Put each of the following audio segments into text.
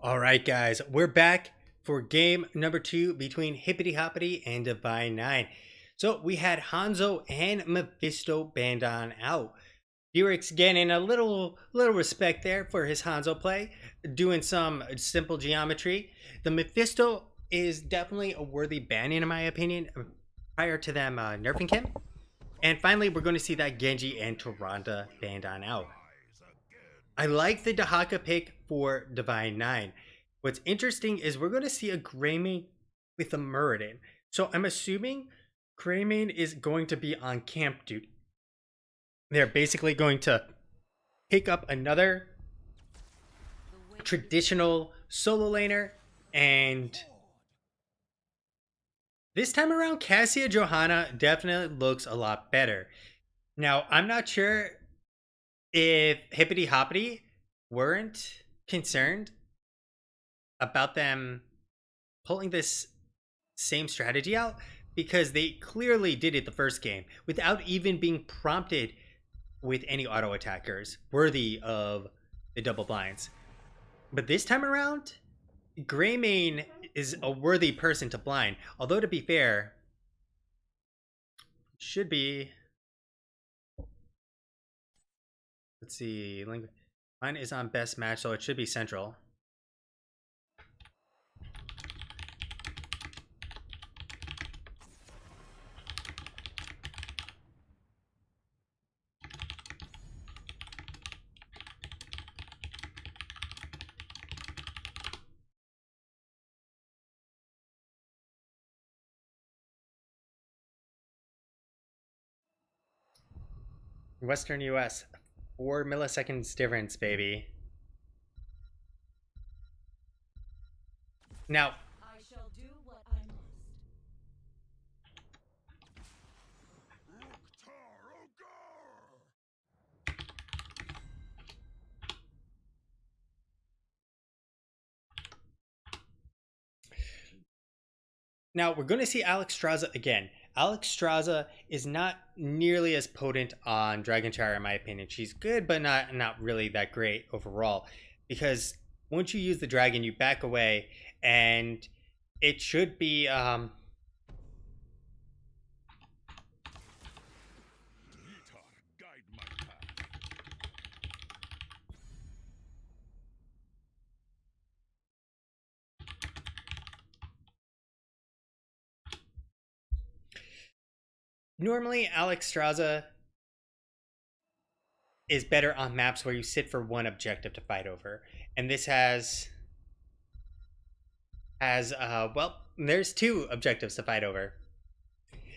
All right, guys, we're back for game number 2 between Hippity Hoppity and Divine 9. So we had Hanzo and Mephisto banned on out. Felix getting a little respect there for his Hanzo play, doing some simple geometry. The Mephisto is definitely a worthy banning in my opinion, prior to them nerfing him. And finally, we're going to see that Genji and Tyrande banned on out. I like the Dahaka pick for Divine 9. What's interesting is we're going to see a Greymane with a Muradin. So I'm assuming Greymane is going to be on camp duty. They're basically going to pick up another traditional solo laner, and this time around Cassia Johanna definitely looks a lot better. Now, I'm not sure if Hippity Hoppity weren't concerned about them pulling this same strategy out, because they clearly did it the first game without even being prompted with any auto attackers worthy of the double blinds. But this time around, Greymane is a worthy person to blind. Although, to be fair, should be. Let's see. Mine is on best match, so it should be central. Western US, 4 milliseconds difference, baby. Now, I shall do what I must. now we're going to see Alex Straza again. Alex Straza is not nearly as potent on Dragon Char, in my opinion. She's good, but not really that great overall. Because once you use the dragon, you back away, and it should be normally Alex Straza is better on maps where you sit for one objective to fight over, and this has well, there's two objectives to fight over.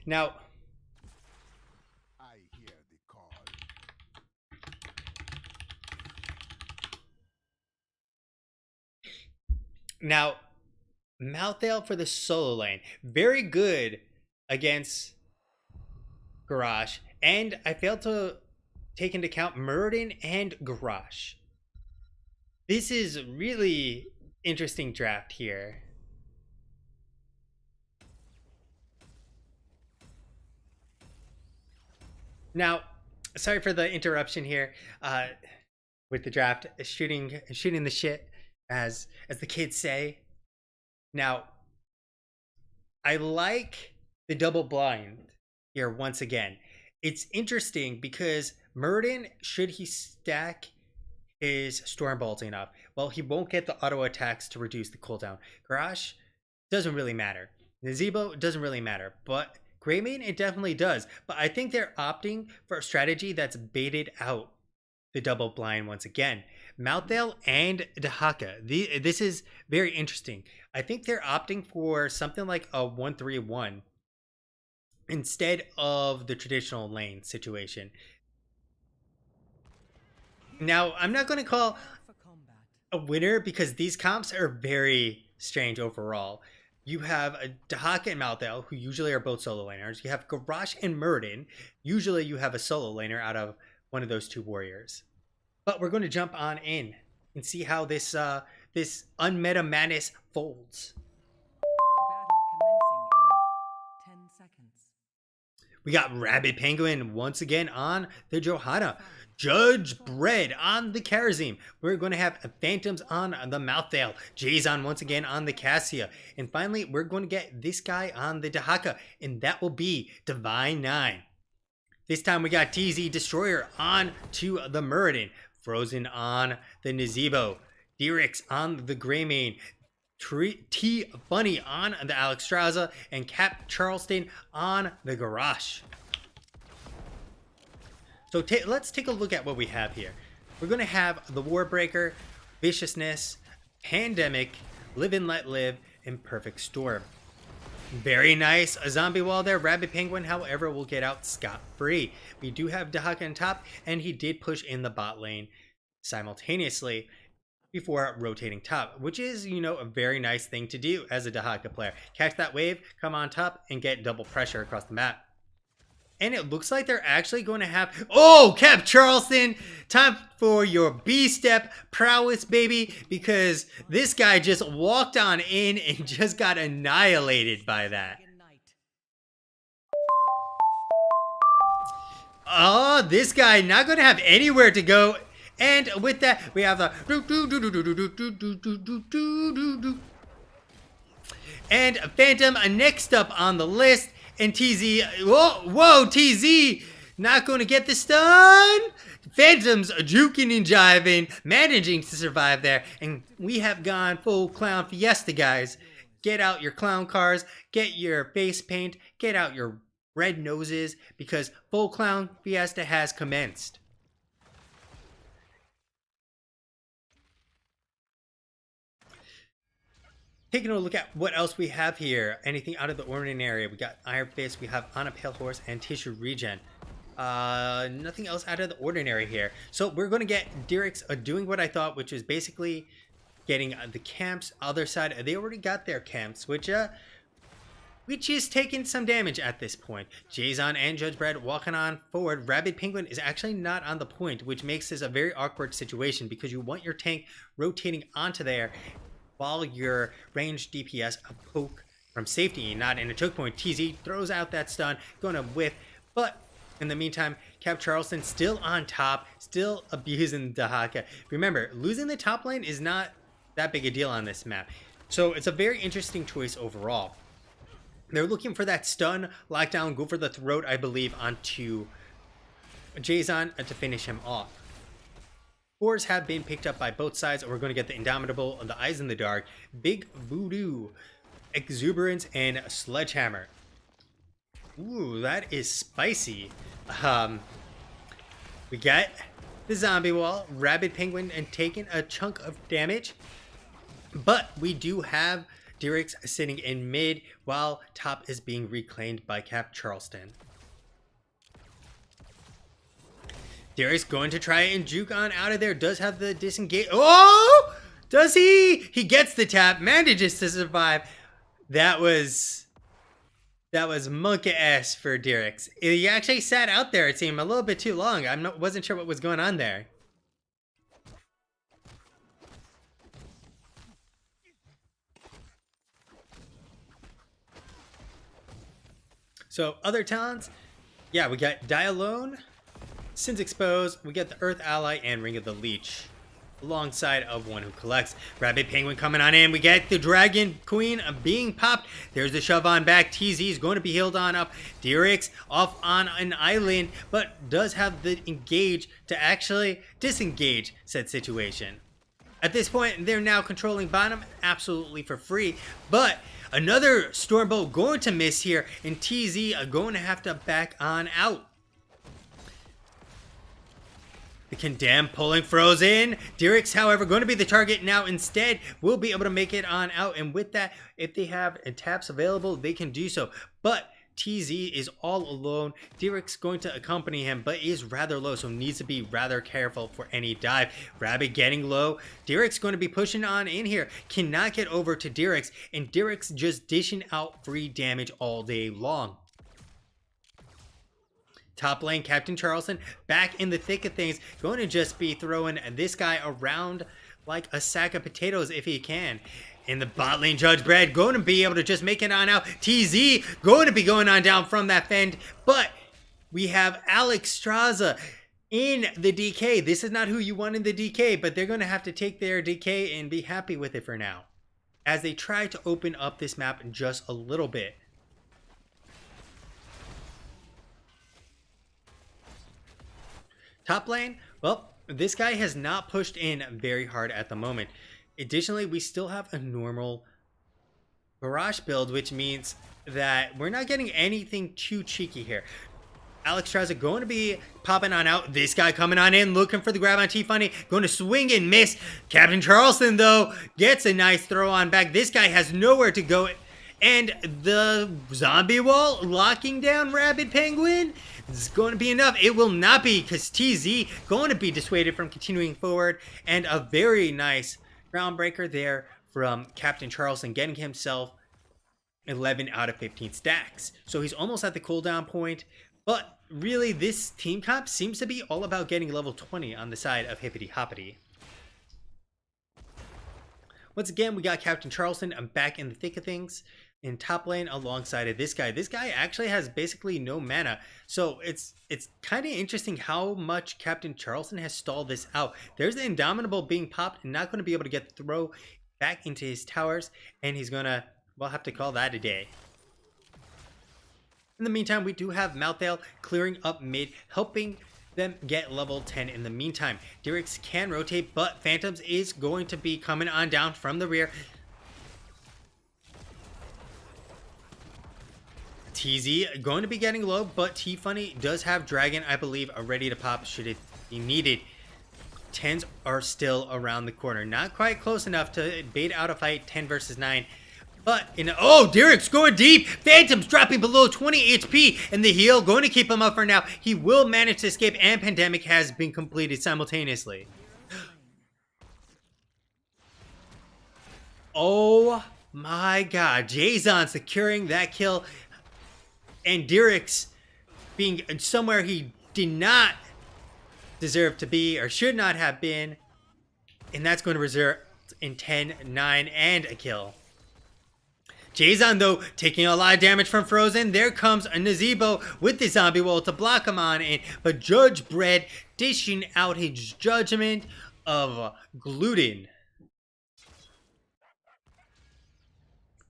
Now, I hear the call. now Malthael for the solo lane, very good against Garrosh, and I failed to take into account Muradin and Garrosh. This is really interesting draft here. Now, sorry for the interruption here with the draft, shooting the shit, as the kids say. Now, I like the double blind here once again. It's interesting because Muradin, should he stack his Storm Bolting up, well, he won't get the auto attacks to reduce the cooldown. Garrosh doesn't really matter. Nazebo doesn't really matter, but Greymane, it definitely does. But I think they're opting for a strategy that's baited out the double blind once again. Malthael and Dahaka. This is very interesting. I think they're opting for something like a 1-3-1 instead of the traditional lane situation. Now, I'm not going to call For combat. a winner because these comps are very strange overall. You have a Dahaka and Malthael, who usually are both solo laners. You have Garrosh and Muradin. Usually you have a solo laner out of one of those two warriors. But we're going to jump on in and see how this unmeta madness folds. Battle commencing in 10 seconds. We got Rabbit Penguin once again on the Johanna. Judge Bread on the Karazim. We're going to have Phantoms on the Malthael. Jason once again on the Cassia. And finally, we're going to get this guy on the Dahaka. And that will be Divine 9. This time we got TZ Destroyer on to the Muradin. Frozen on the Nazebo. Dirix on the Greymane. T Bunny on the Alexstrasza. And Cap Charleston on the Garrosh. So let's take a look at what we have here. We're going to have the Warbreaker, Viciousness, Pandemic, Live and Let Live, and Perfect Storm. Very nice. A zombie wall there. Rabbit Penguin, however, will get out scot-free. We do have Dahaka on top, and he did push in the bot lane simultaneously before rotating top, which is, you know, a very nice thing to do as a Dahaka player. Catch that wave, come on top, and get double pressure across the map. And it looks like they're actually going to have... Oh, Cap Charleston! Time for your B-step prowess, baby. Because this guy just walked on in and just got annihilated by that. Oh, this guy not going to have anywhere to go. And with that, we have the... And Phantom next up on the list. And TZ, whoa, TZ, not going to get the stun. Phantom's juking and jiving, managing to survive there. And we have gone full clown fiesta, guys. Get out your clown cars, get your face paint, get out your red noses, because full clown fiesta has commenced. Taking a look at what else we have here. Anything out of the ordinary. We got Iron Fist, we have On a Pale Horse, and Tissue Regen. Nothing else out of the ordinary here. So we're going to get Dirix doing what I thought, which is basically getting the camps. Other side, they already got their camps, which is taking some damage at this point. Jason and Judge Brad walking on forward. Rabbit Penguin is actually not on the point, which makes this a very awkward situation because you want your tank rotating onto there while your ranged DPS poke from safety, not in a choke point. TZ throws out that stun, going to whiff, but in the meantime, Cap Charleston still on top, still abusing Dahaka. Remember, losing the top lane is not that big a deal on this map, so it's a very interesting choice overall. They're looking for that stun, lockdown, go for the throat, I believe, onto Jason to finish him off. Cores have been picked up by both sides. We're going to get the Indomitable, the Eyes in the Dark, Big Voodoo, Exuberance, and Sledgehammer. Ooh, that is spicy. We got the Zombie Wall, Rabbit Penguin, and taking a chunk of damage. But we do have Dirix sitting in mid while top is being reclaimed by Cap Charleston. Dirix going to try and juke on out of there. Does have the disengage. Oh! Does he? He gets the tap. Manages to survive. That was monkey-ass for Dirix. He actually sat out there, it seemed, a little bit too long. Wasn't sure what was going on there. So, other talents. Yeah, we got Die Alone, Sins Exposed, we get the Earth Ally, and Ring of the Leech, alongside of One Who Collects. Rabbit Penguin coming on in. We get the Dragon Queen being popped. There's the shove on back. TZ is going to be healed on up. Dirix off on an island, but does have the engage to actually disengage said situation. At this point, they're now controlling bottom absolutely for free, but another Stormbolt going to miss here, and TZ are going to have to back on out. The Condemn pulling Frozen. Dirix, however, going to be the target now instead. Will be able to make it on out, and with that, if they have taps available, they can do so. But TZ is all alone. Dirix going to accompany him, but is rather low, so needs to be rather careful for any dive. Rabbit getting low. Dirix going to be pushing on in here. Cannot get over to Dirix, and Dirix just dishing out free damage all day long. Top lane, Captain Charleston back in the thick of things. Going to just be throwing this guy around like a sack of potatoes if he can. In the bot lane, Judge Brad going to be able to just make it on out. TZ going to be going on down from that fend. But we have Alex Straza in the DK. This is not who you want in the DK, but they're going to have to take their DK and be happy with it for now, as they try to open up this map just a little bit. Top lane, well, this guy has not pushed in very hard at the moment. Additionally, we still have a normal barrage build, which means that we're not getting anything too cheeky here. Alex Straza going to be popping on out. This guy coming on in, looking for the grab on T-Funny. Going to swing and miss. Captain Charleston, though, gets a nice throw on back. This guy has nowhere to go. And the zombie wall locking down Rabid Penguin is going to be enough. It will not be, because TZ going to be dissuaded from continuing forward. And a very nice groundbreaker there from Captain Charleston, getting himself 11 out of 15 stacks. So he's almost at the cooldown point. But really, this team comp seems to be all about getting level 20 on the side of Hippity Hoppity. Once again, we got Captain Charleston. I'm back in the thick of things in top lane alongside of this guy. This guy actually has basically no mana. So it's kind of interesting how much Captain Charleston has stalled this out. There's the Indomitable being popped and not going to be able to get the throw back into his towers. And he's going to, we'll have to call that a day. In the meantime, we do have Malthael clearing up mid, helping them get level 10 in the meantime. Dirix can rotate, but Phantoms is going to be coming on down from the rear. TZ going to be getting low, but T-Funny does have Dragon, I believe, ready to pop should it be needed. 10s are still around the corner. Not quite close enough to bait out a fight 10 versus 9. But, oh, Dirix going deep. Phantom's dropping below 20 HP. And the heal going to keep him up for now. He will manage to escape, and Pandemic has been completed simultaneously. Oh my god. Jason securing that kill. And Dirix being somewhere he did not deserve to be, or should not have been. And that's going to result in 10, 9, and a kill. Jason, though, taking a lot of damage from Frozen. There comes a Nazebo with the zombie wall to block him on in. But Judge Bread dishing out his judgment of gluten.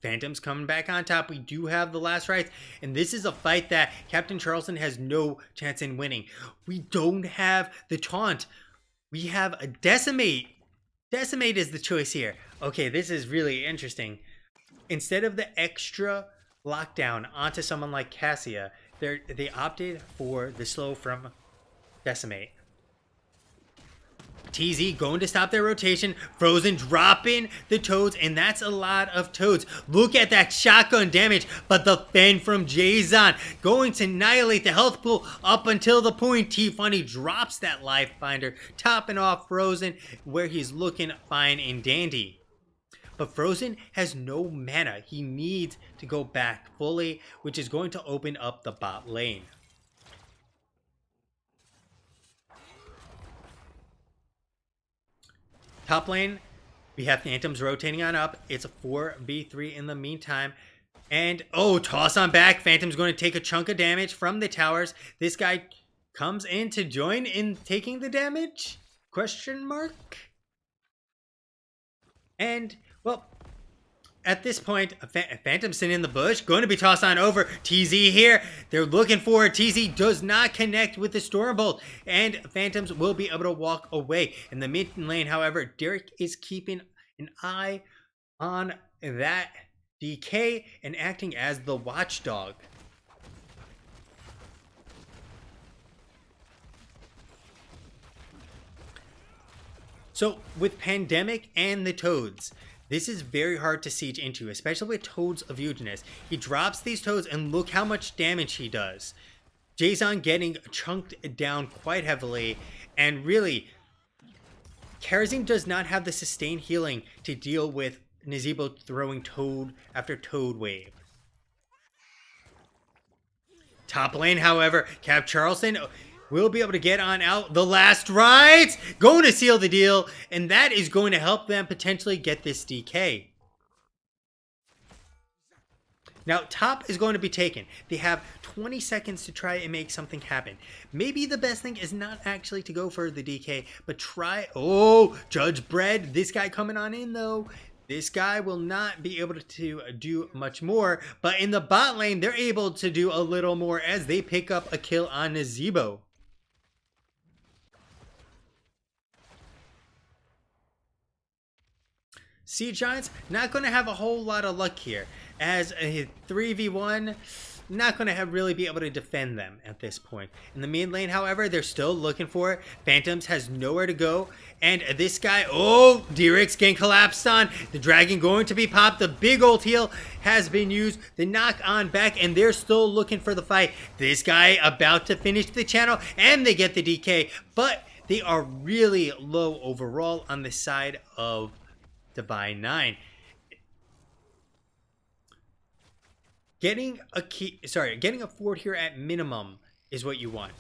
Phantom's coming back on top. We do have the last rites. And this is a fight that Captain Charleston has no chance in winning. We don't have the taunt. We have a Decimate. Decimate is the choice here. Okay, this is really interesting. Instead of the extra lockdown onto someone like Cassia, they opted for the slow from Decimate. TZ going to stop their rotation. Frozen dropping the toads, and that's a lot of toads. Look at that shotgun damage, but the fend from Jason going to annihilate the health pool up until the point T-Funny drops that life finder, topping off Frozen where he's looking fine and dandy. But Frozen has no mana. He needs to go back fully, which is going to open up the bot lane. Top lane, we have Phantoms rotating on up. It's a 4v3 in the meantime. And, oh, toss on back. Phantom's going to take a chunk of damage from the towers. This guy comes in to join in taking the damage? Question mark? And, well, at this point, Phantom's sitting in the bush, going to be tossed on over. TZ here, they're looking for it. TZ does not connect with the Stormbolt, and Phantoms will be able to walk away. In the mid lane, however, Derek is keeping an eye on that DK and acting as the watchdog. So, with Pandemic and the Toads, this is very hard to siege into, especially with Toads of Eugenus. He drops these Toads, and look how much damage he does. Jason getting chunked down quite heavily, and really, Karazin does not have the sustained healing to deal with Nazebo throwing Toad after Toad wave. Top lane, however, Cap Charleston will be able to get on out. The last rites going to seal the deal, and that is going to help them potentially get this DK. Now, top is going to be taken. They have 20 seconds to try and make something happen. Maybe the best thing is not actually to go for the DK, but try... Oh, Judge Bread. This guy coming on in, though. This guy will not be able to do much more. But in the bot lane, they're able to do a little more as they pick up a kill on Nazeebo. Siege Giants, not going to have a whole lot of luck here. As a 3v1, not going to really be able to defend them at this point. In the mid lane, however, they're still looking for it. Phantoms has nowhere to go. And this guy, oh, Dirix getting collapsed on. The dragon going to be popped. The big old heal has been used. The knock on back, and they're still looking for the fight. This guy about to finish the channel, and they get the DK. But they are really low overall on the side of Divine 9. Getting a fort here at minimum is what you want.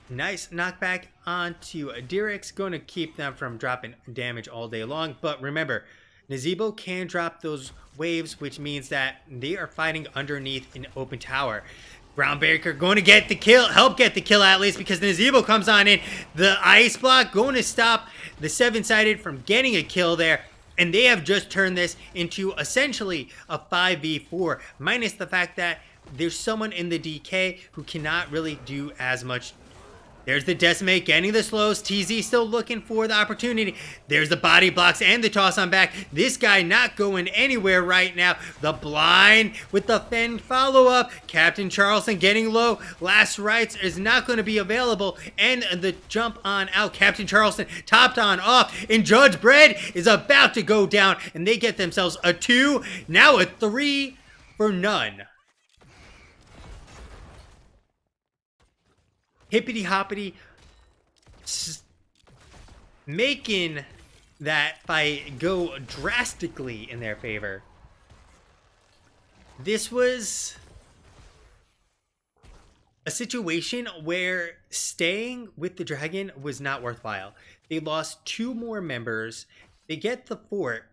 Nice knockback onto Dirix, going to keep them from dropping damage all day long. But remember, Nazeebo can drop those waves, which means that they are fighting underneath an open tower. Groundbreaker going to get the kill, help get the kill at least, because Nazeebo comes on in. The ice block going to stop the 7-sided from getting a kill there. And they have just turned this into essentially a 5v4, minus the fact that there's someone in the DK who cannot really do as much. There's the Decimate getting the slows. TZ still looking for the opportunity. There's the body blocks and the toss on back. This guy not going anywhere right now. The blind with the Fen follow-up. Captain Charleston getting low. Last rites is not going to be available. And the jump on out. Captain Charleston topped on off. And Judge Bread is about to go down. And they get themselves a 2. Now a 3 for none. Hippity Hoppity making that fight go drastically in their favor. This was a situation where staying with the dragon was not worthwhile. They lost 2 more members. They get the fort,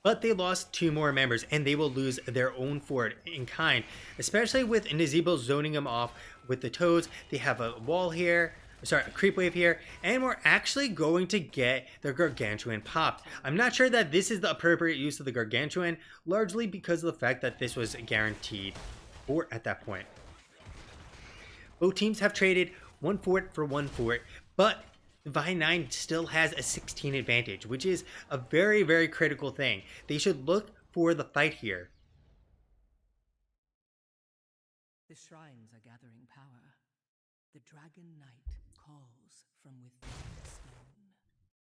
but they lost 2 more members, and they will lose their own fort in kind, especially with Nazeebo zoning them off with the toads. They have a wall here, a creep wave here, and we're actually going to get the Gargantuan popped. I'm not sure that this is the appropriate use of the Gargantuan, largely because of the fact that this was a guaranteed fort at that point. Both teams have traded 1 fort for 1 fort, but Divine 9 still has a 16 advantage, which is a very, very critical thing. They should look for the fight here. The shrines are gathering power. The Dragon Knight calls from within the stone.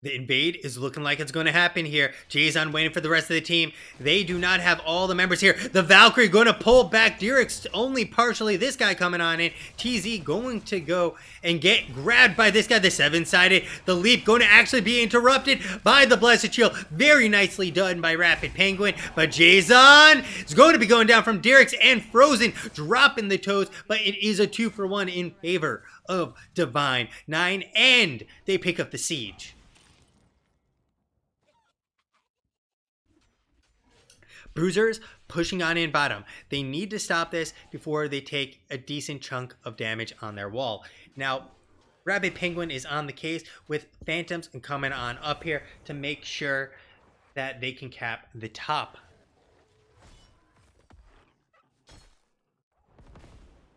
The invade is looking like it's going to happen here. Jason waiting for the rest of the team. They do not have all the members here. The Valkyrie going to pull back Dirix only partially. This guy coming on in. TZ going to go and get grabbed by this guy, the 7-sided. The leap going to actually be interrupted by the Blessed Shield. Very nicely done by Rapid Penguin. But Jason is going to be going down from Dirix, and Frozen dropping the toes. But it is a 2 for 1 in favor of Divine 9. And they pick up the siege. Bruisers pushing on in bottom. They need to stop this before they take a decent chunk of damage on their wall. Now, Rabbit Penguin is on the case with Phantoms and coming on up here to make sure that they can cap the top.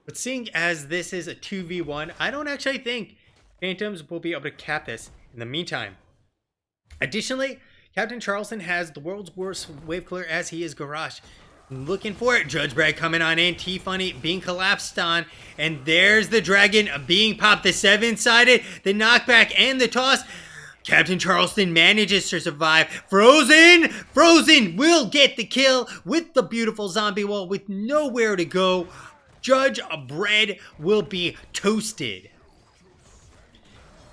But seeing as this is a 2v1, I don't actually think Phantoms will be able to cap this in the meantime. Additionally, Captain Charleston has the world's worst wave clear as he is Garage. Looking for it. Judge Brad coming on in. T-Funny being collapsed on. And there's the dragon being popped. The 7-sided, the knockback, and the toss. Captain Charleston manages to survive. Frozen! Frozen will get the kill with the beautiful zombie wall with nowhere to go. Judge Bread will be toasted.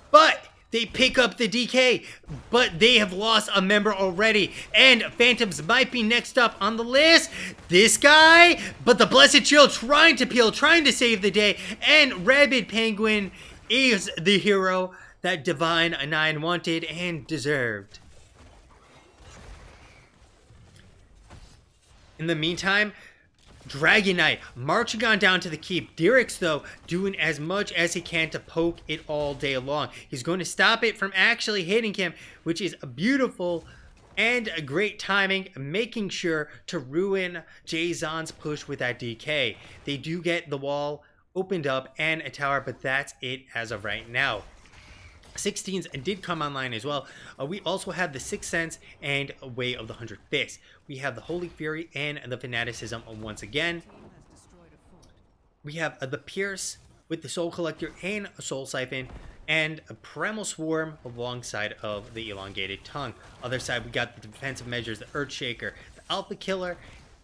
But they pick up the DK, but they have lost a member already. And Phantoms might be next up on the list. This guy, but the Blessed Shield trying to peel, trying to save the day. And Rabid Penguin is the hero that Divine 9 wanted and deserved. In the meantime, Dragon Knight marching on down to the keep. Dirix, though, doing as much as he can to poke it all day long. He's going to stop it from actually hitting him, which is beautiful and a great timing, making sure to ruin Jason push with that DK. They do get the wall opened up and a tower, but that's it as of right now. 16s did come online as well. We also have the Sixth Sense and Way of the 100 Fists. We have the Holy Fury and the Fanaticism once again. We have the Pierce with the Soul Collector and a Soul Siphon, and a Primal Swarm alongside of the Elongated Tongue. Other side, we got the defensive measures, the Earthshaker, the Alpha Killer,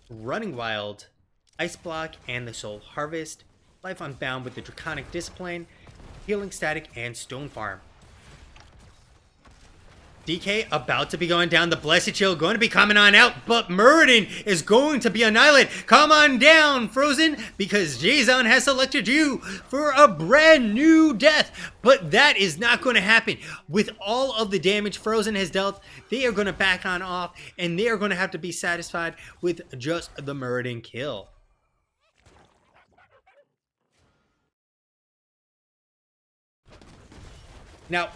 Running Wild, Ice Block, and the Soul Harvest. Life Unbound with the Draconic Discipline, Healing Static, and Stone Farm. DK about to be going down. The Blessed Chill going to be coming on out, but Muradin is going to be annihilated. Come on down, Frozen, because Jason has selected you for a brand new death. But that is not going to happen. With all of the damage Frozen has dealt, they are going to back on off, and they are going to have to be satisfied with just the Muradin kill. Now,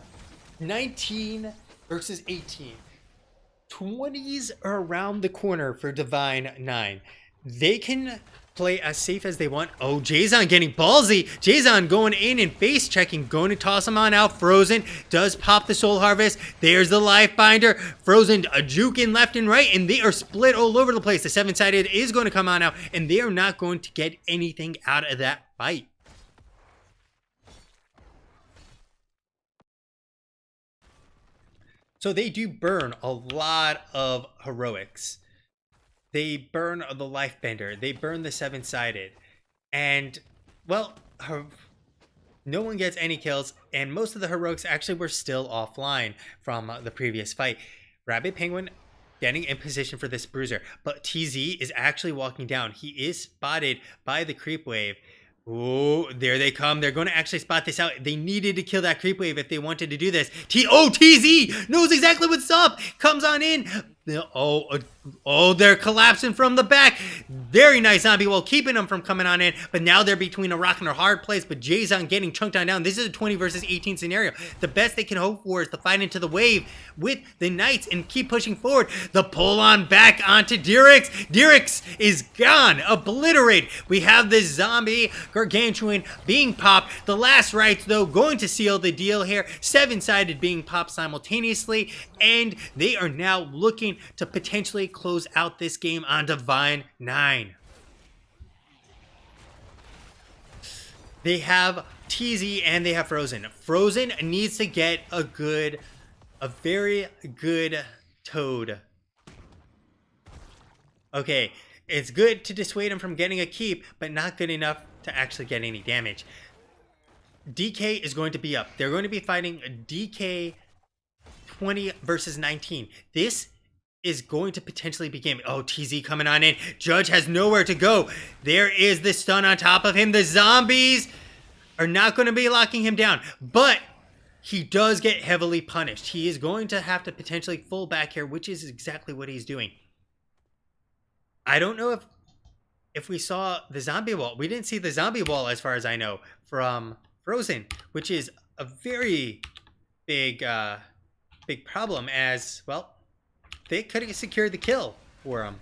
19 versus 18. 20s are around the corner for Divine 9. They can play as safe as they want. Oh, Jason getting ballsy. Jason going in and face checking, going to toss him on out. Frozen does pop the Soul Harvest. There's the Life Binder. Frozen juking left and right, and they are split all over the place. The 7-sided is going to come on out, and they are not going to get anything out of that fight. So they do burn a lot of heroics. They burn the Life Bender. They burn the 7-sided. And, well, no one gets any kills. And most of the heroics actually were still offline from the previous fight. Rabbit Penguin getting in position for this bruiser. But TZ is actually walking down. He is spotted by the creep wave. Oh, there they come. They're going to actually spot this out. They needed to kill that creep wave if they wanted to do this. TZ knows exactly what's up. Comes on in. Oh, they're collapsing from the back. Very nice zombie wall, keeping them from coming on in. But now they're between a rock and a hard place. But Jason getting chunked on down. This is a 20 versus 18 scenario. The best they can hope for is to fight into the wave with the Knights and keep pushing forward. The pull on back onto Dirix. Dirix is gone, obliterated. We have this zombie gargantuan being popped. The last rites, though, going to seal the deal here. 7-sided being popped simultaneously. And they are now looking to potentially close out this game on Divine 9. They have TZ and they have Frozen. Frozen needs to get a very good Toad. Okay, it's good to dissuade him from getting a keep, but not good enough to actually get any damage. DK is going to be up. They're going to be fighting DK 20 versus 19. This is going to potentially be game. Oh, TZ coming on in. Judge has nowhere to go. There is the stun on top of him. The zombies are not going to be locking him down, but he does get heavily punished. He is going to have to potentially full back here, which is exactly what he's doing. I don't know if we saw the zombie wall. We didn't see the zombie wall, as far as I know, from Frozen, which is a very big problem, as well. They could have secured the kill for him.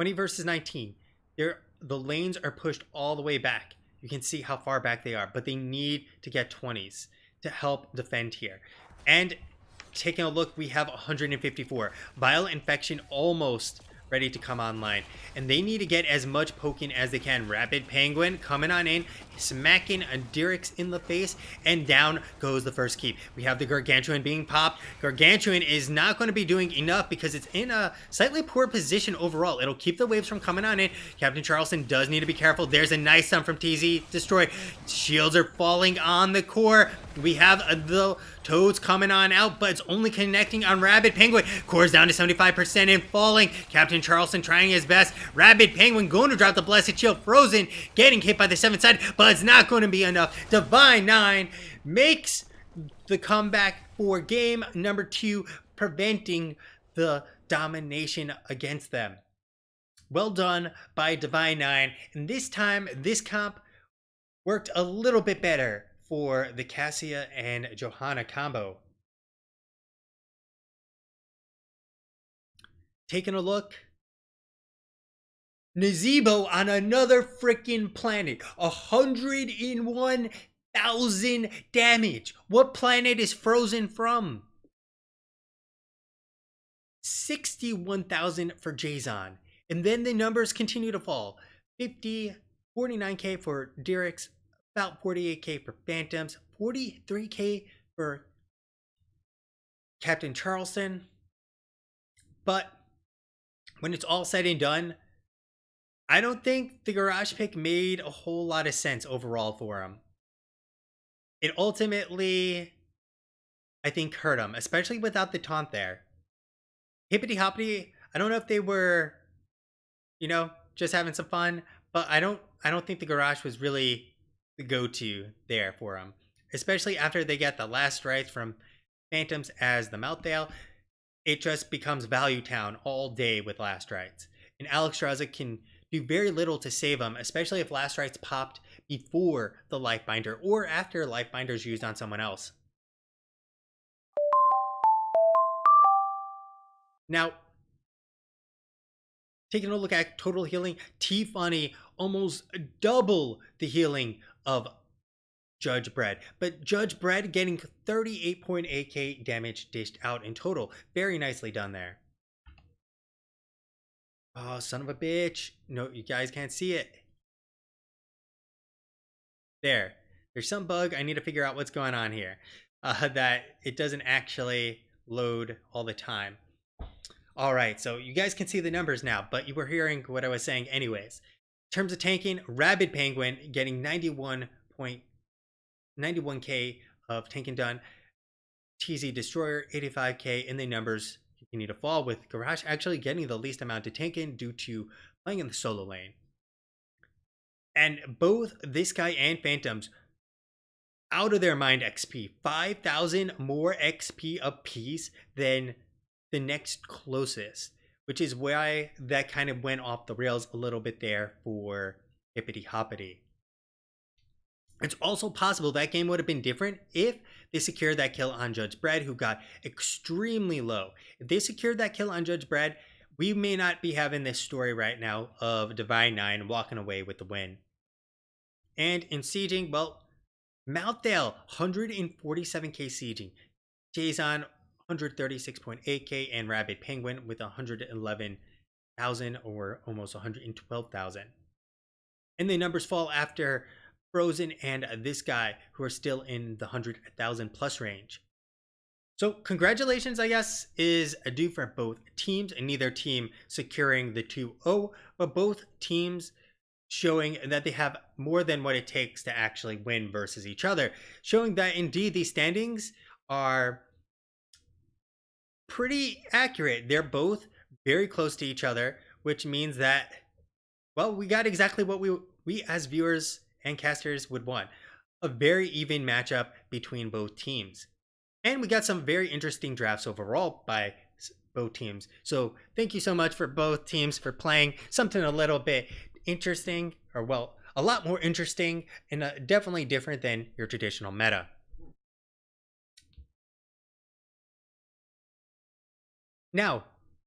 $20 versus 19. The lanes are pushed all the way back. You can see how far back they are, but they need to get 20s to help defend here. And taking a look, we have 154. Violent Infection almost ready to come online, and they need to get as much poking as they can. Rapid Penguin coming on in, smacking a Dirix in the face, and down goes the first keep. We have the Gargantuan being popped. Gargantuan is not going to be doing enough because it's in a slightly poor position overall. It'll keep the waves from coming on in. Captain Charleston does need to be careful. There's a nice stun from TZ. Destroy. Shields are falling on the core. We have the Toads coming on out, but it's only connecting on Rabid Penguin. Core's down to 75% and falling. Captain Charleston trying his best. Rabid Penguin going to drop the Blessed Shield. Frozen getting hit by the 7-side, but it's not going to be enough. Divine 9 makes the comeback for game number 2, preventing the domination against them. Well done by Divine 9, and this time this comp worked a little bit better for the Cassia and Johanna combo. Taking a look, Nazebo on another freaking planet, 101,000 damage. What planet is Frozen from? 61,000 for Jason. And then the numbers continue to fall. 50, 49k for Dirix, about 48k for Phantoms, 43k for Captain Charleston. But when it's all said and done, I don't think the garage pick made a whole lot of sense overall for him. It ultimately, I think, hurt him, especially without the taunt there. Hippity Hoppity, I don't know if they were, just having some fun, but I don't think the garage was really the go-to there for him, especially after they get the last strikes from Phantoms as the Meltdale. It just becomes Value Town all day with last rights. And Alex Straza can do very little to save him, especially if last rights popped before the Lifebinder or after Lifebinder is used on someone else. Now, taking a look at total healing, T-Funny almost double the healing of Judge Bredd, but Judge Bredd getting 38.8k damage dished out in total. Very nicely done there. Oh, son of a bitch. No, you guys can't see it. There's some bug. I need to figure out what's going on here. That it doesn't actually load all the time. All right, so you guys can see the numbers now, but you were hearing what I was saying anyways. In terms of tanking, Rabid Penguin getting 91k of tanking done. TZ Destroyer 85k, and the numbers continue to fall, with Garage actually getting the least amount to tank in due to playing in the solo lane. And both this guy and Phantoms out of their mind XP, 5,000 more XP apiece than the next closest, which is why that kind of went off the rails a little bit there for Hippity Hoppity. It's also possible that game would have been different if they secured that kill on Judge Bredd, who got extremely low. If they secured that kill on Judge Bredd, we may not be having this story right now of Divine 9 walking away with the win. And in sieging, well, Mouthdale, 147k sieging. Jason, 136.8k, and Rabid Penguin with 111,000 or almost 112,000. And the numbers fall after Frozen and this guy, who are still in the 100,000 plus range. So congratulations, I guess, is due for both teams, and neither team securing the 2-0, but both teams showing that they have more than what it takes to actually win versus each other, showing that indeed these standings are pretty accurate. They're both very close to each other, which means that, well, we got exactly what we as viewers and casters would want. A very even matchup between both teams. And we got some very interesting drafts overall by both teams. So thank you so much for both teams for playing something a little bit interesting, or well, a lot more interesting and definitely different than your traditional meta. Now,